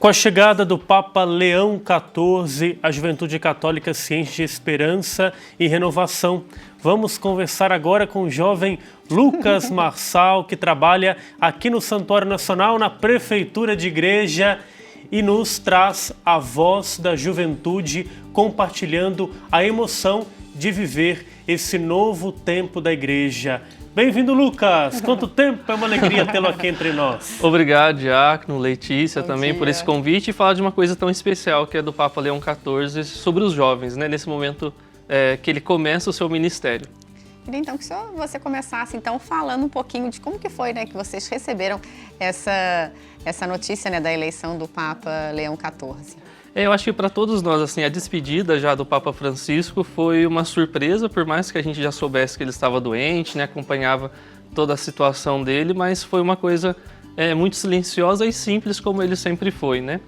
Com a chegada do Papa Leão XIV, a juventude católica se enche de esperança e renovação. Vamos conversar agora com o jovem Lucas Marçal, que trabalha aqui no Santuário Nacional, na Prefeitura de Igreja, e nos traz a voz da juventude, compartilhando a emoção de viver esse novo tempo da Igreja. Bem-vindo, Lucas! Quanto tempo! É uma alegria tê-lo aqui entre nós. Obrigado, Diácono, Letícia, Bom também dia. por esse convite e falar de uma coisa tão especial que é do Papa Leão XIV sobre os jovens, né? Nesse momento que ele começa o seu ministério. Queria então que você começasse então falando um pouquinho de como que foi, né, que vocês receberam essa notícia, né, da eleição do Papa Leão XIV. Eu acho que para todos nós, assim, a despedida já do Papa Francisco foi uma surpresa, por mais que a gente já soubesse que ele estava doente, né, acompanhava toda a situação dele, mas foi uma coisa muito silenciosa e simples, como ele sempre foi, né?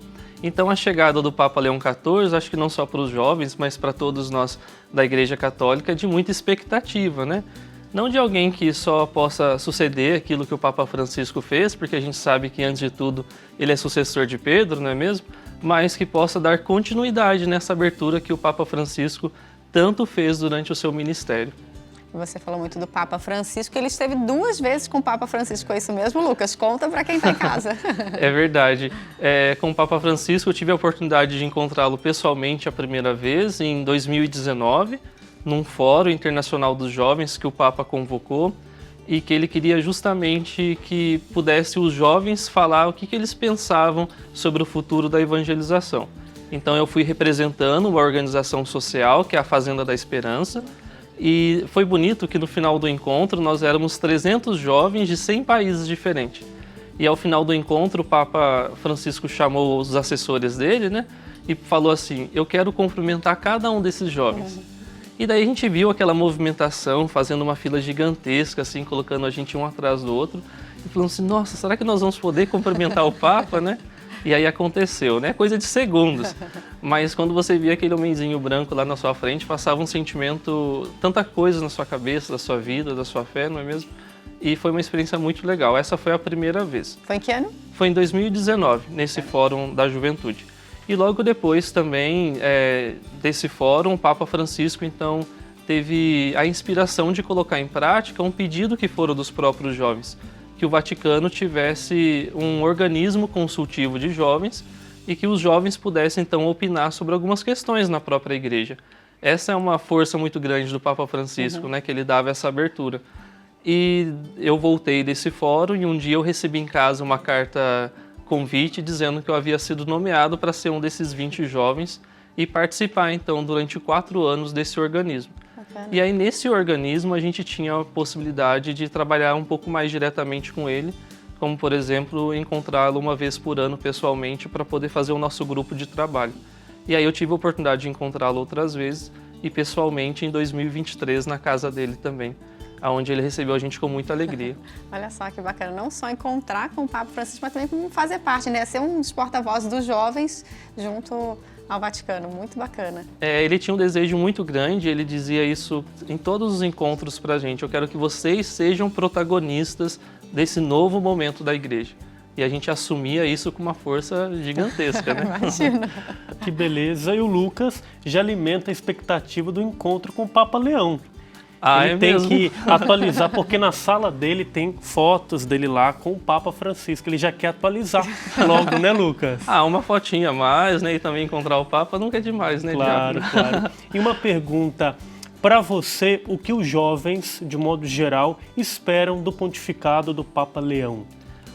Então a chegada do Papa Leão XIV, acho que não só para os jovens, mas para todos nós da Igreja Católica, é de muita expectativa, né? Não de alguém que só possa suceder aquilo que o Papa Francisco fez, porque a gente sabe que, antes de tudo, ele é sucessor de Pedro, não é mesmo? Mas que possa dar continuidade nessa abertura que o Papa Francisco tanto fez durante o seu ministério. Você falou muito do Papa Francisco, ele esteve 2 vezes com o Papa Francisco, é isso mesmo, Lucas? Conta para quem está em casa. É verdade. Com o Papa Francisco, eu tive a oportunidade de encontrá-lo pessoalmente a primeira vez, em 2019, num Fórum Internacional dos Jovens que o Papa convocou, e que ele queria justamente que pudesse os jovens falar o que eles pensavam sobre o futuro da evangelização. Então eu fui representando uma organização social, que é a Fazenda da Esperança, e foi bonito que no final do encontro nós éramos 300 jovens de 100 países diferentes. E ao final do encontro o Papa Francisco chamou os assessores dele, né, e falou assim: eu quero cumprimentar cada um desses jovens. E daí a gente viu aquela movimentação, fazendo uma fila gigantesca, assim, colocando a gente um atrás do outro, e falando assim: nossa, será que nós vamos poder cumprimentar o Papa, né? E aí aconteceu, né? Coisa de segundos. Mas quando você via aquele homenzinho branco lá na sua frente, passava um sentimento, tanta coisa na sua cabeça, da sua vida, da sua fé, não é mesmo? E foi uma experiência muito legal. Essa foi a primeira vez. Foi em que ano? Foi em 2019, nesse Fórum da Juventude. E logo depois também desse fórum, o Papa Francisco então teve a inspiração de colocar em prática um pedido que fora dos próprios jovens, que o Vaticano tivesse um organismo consultivo de jovens e que os jovens pudessem então opinar sobre algumas questões na própria igreja. Essa é uma força muito grande do Papa Francisco, né, que ele dava essa abertura. E eu voltei desse fórum e um dia eu recebi em casa uma carta convite dizendo que eu havia sido nomeado para ser um desses 20 jovens e participar então durante 4 anos desse organismo. Bacana. E aí nesse organismo a gente tinha a possibilidade de trabalhar um pouco mais diretamente com ele, como por exemplo encontrá-lo uma vez por ano pessoalmente para poder fazer o nosso grupo de trabalho. E aí eu tive a oportunidade de encontrá-lo outras vezes e pessoalmente em 2023 na casa dele também, onde ele recebeu a gente com muita alegria. Olha só que bacana, não só encontrar com o Papa Francisco, mas também como fazer parte, né? Ser um dos porta-vozes dos jovens junto ao Vaticano, muito bacana. Ele tinha um desejo muito grande, ele dizia isso em todos os encontros pra gente: eu quero que vocês sejam protagonistas desse novo momento da igreja. E a gente assumia isso com uma força gigantesca, né? Imagina. Que beleza! E o Lucas já alimenta a expectativa do encontro com o Papa Leão. Ele tem mesmo? que atualizar, porque na sala dele tem fotos dele lá com o Papa Francisco. Ele já quer atualizar logo, né, Lucas? Uma fotinha a mais, né? E também encontrar o Papa nunca é demais, né, Claro, Diácono? claro. E uma pergunta, para você, o que os jovens, de modo geral, esperam do pontificado do Papa Leão?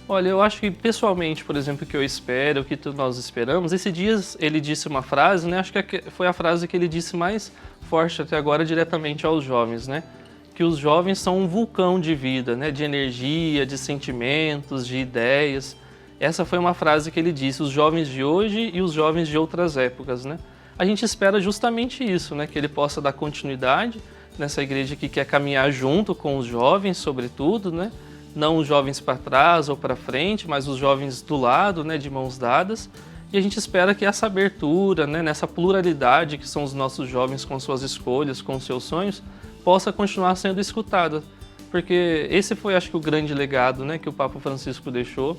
Olha, eu acho que pessoalmente, por exemplo, o que eu espero, o que nós esperamos, esses dias ele disse uma frase, né? Acho que foi a frase que ele disse mais forte até agora diretamente aos jovens, né? Que os jovens são um vulcão de vida, né? De energia, de sentimentos, de ideias. Essa foi uma frase que ele disse, os jovens de hoje e os jovens de outras épocas, né? A gente espera justamente isso, né? Que ele possa dar continuidade nessa igreja que quer caminhar junto com os jovens, sobretudo, né? Não os jovens para trás ou para frente, mas os jovens do lado, né? De mãos dadas. E a gente espera que essa abertura, né, nessa pluralidade que são os nossos jovens com suas escolhas, com seus sonhos, possa continuar sendo escutada. Porque esse foi, acho que, o grande legado, né, que o Papa Francisco deixou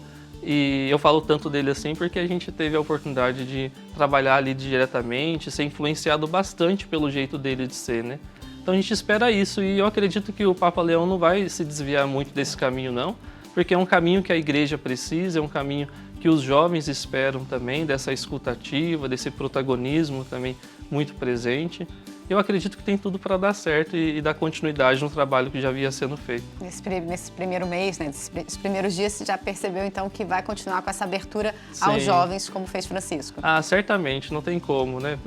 E eu falo tanto dele assim porque a gente teve a oportunidade de trabalhar ali diretamente, ser influenciado bastante pelo jeito dele de ser, né? Então a gente espera isso e eu acredito que o Papa Leão não vai se desviar muito desse caminho não, porque é um caminho que a igreja precisa, é um caminho que os jovens esperam também, dessa escuta ativa, desse protagonismo também muito presente. Eu acredito que tem tudo para dar certo e dar continuidade no trabalho que já havia sendo feito. Nesse primeiro mês, né, nesses primeiros dias, você já percebeu então que vai continuar com essa abertura Sim. aos jovens, como fez Francisco? Ah, certamente, não tem como, né?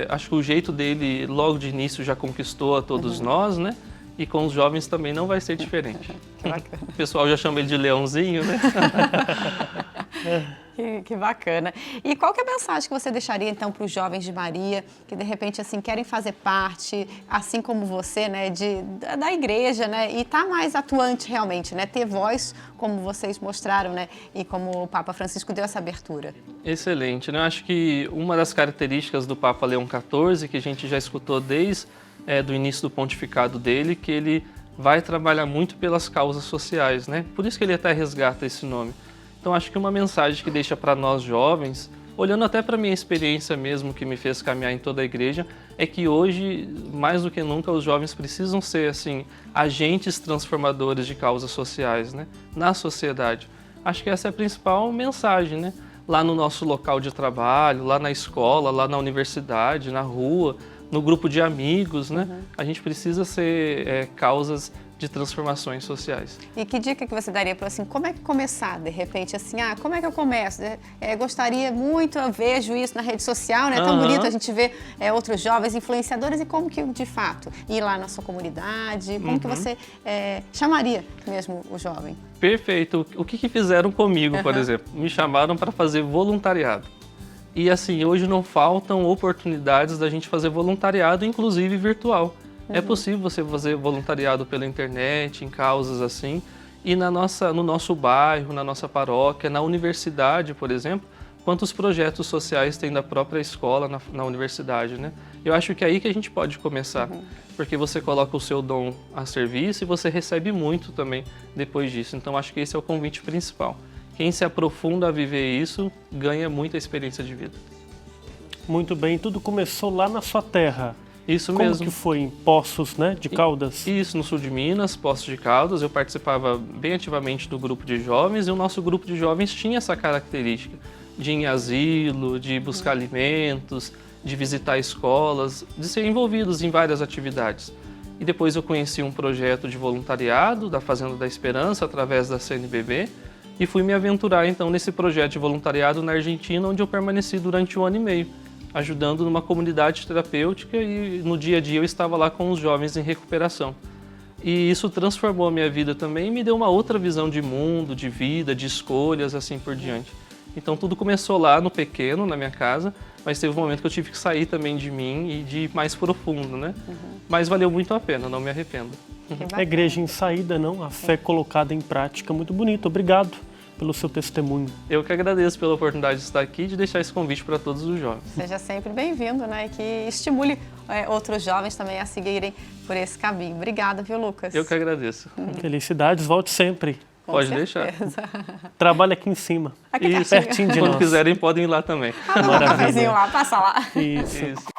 Acho que o jeito dele logo de início já conquistou a todos nós, né? E com os jovens também não vai ser diferente. Que bacana. O pessoal já chama ele de leãozinho, né? Que bacana. E qual que é a mensagem que você deixaria então para os jovens de Maria que de repente assim querem fazer parte, assim como você, né, da igreja, né, e tá mais atuante realmente, né, ter voz como vocês mostraram, né, e como o Papa Francisco deu essa abertura? Excelente, né? Eu acho que uma das características do Papa Leão XIV que a gente já escutou desde do início do pontificado dele, que ele vai trabalhar muito pelas causas sociais, né? Por isso que ele até resgata esse nome. Então acho que uma mensagem que deixa para nós jovens, olhando até para a minha experiência mesmo que me fez caminhar em toda a igreja, é que hoje, mais do que nunca, os jovens precisam ser assim agentes transformadores de causas sociais, né, na sociedade. Acho que essa é a principal mensagem, né? Lá no nosso local de trabalho, lá na escola, lá na universidade, na rua, no grupo de amigos, né? A gente precisa ser causas de transformações sociais. E que dica que você daria para assim, como é que começar, de repente, assim, como é que eu começo? Gostaria muito, eu vejo isso na rede social, né? É tão bonito a gente ver outros jovens influenciadores e como que, de fato, ir lá na sua comunidade, como que você chamaria mesmo o jovem? Perfeito. O que fizeram comigo, por exemplo? Me chamaram para fazer voluntariado. E assim, hoje não faltam oportunidades da gente fazer voluntariado, inclusive virtual. É possível você fazer voluntariado pela internet, em causas assim, e no nosso bairro, na nossa paróquia, na universidade, por exemplo, quantos projetos sociais tem da própria escola na universidade, né? Eu acho que é aí que a gente pode começar, porque você coloca o seu dom a serviço e você recebe muito também depois disso. Então acho que esse é o convite principal. Quem se aprofunda a viver isso, ganha muita experiência de vida. Muito bem, tudo começou lá na sua terra. Isso Como mesmo. que foi? Em Poços, né, de Caldas? Isso, no sul de Minas, Poços de Caldas. Eu participava bem ativamente do grupo de jovens e o nosso grupo de jovens tinha essa característica de ir em asilo, de buscar alimentos, de visitar escolas, de ser envolvidos em várias atividades. E depois eu conheci um projeto de voluntariado da Fazenda da Esperança, através da CNBB, e fui me aventurar então nesse projeto de voluntariado na Argentina, onde eu permaneci durante 1 ano e meio, ajudando numa comunidade terapêutica e no dia a dia eu estava lá com os jovens em recuperação. E isso transformou a minha vida também e me deu uma outra visão de mundo, de vida, de escolhas, assim por diante. Então tudo começou lá no pequeno, na minha casa, mas teve um momento que eu tive que sair também de mim e de ir mais profundo, né? Mas valeu muito a pena, não me arrependo. A igreja em saída, não? A fé colocada em prática. Muito bonito. Obrigado pelo seu testemunho. Eu que agradeço pela oportunidade de estar aqui e de deixar esse convite para todos os jovens. Seja sempre bem-vindo, né? E que estimule outros jovens também a seguirem por esse caminho. Obrigada, viu, Lucas? Eu que agradeço. Felicidades, volte sempre. Pode deixar. Trabalha aqui em cima. Aqui Isso, pertinho. Pertinho de quando nós. quiserem podem ir lá também. Um cafezinho lá, passa lá. Isso. Isso.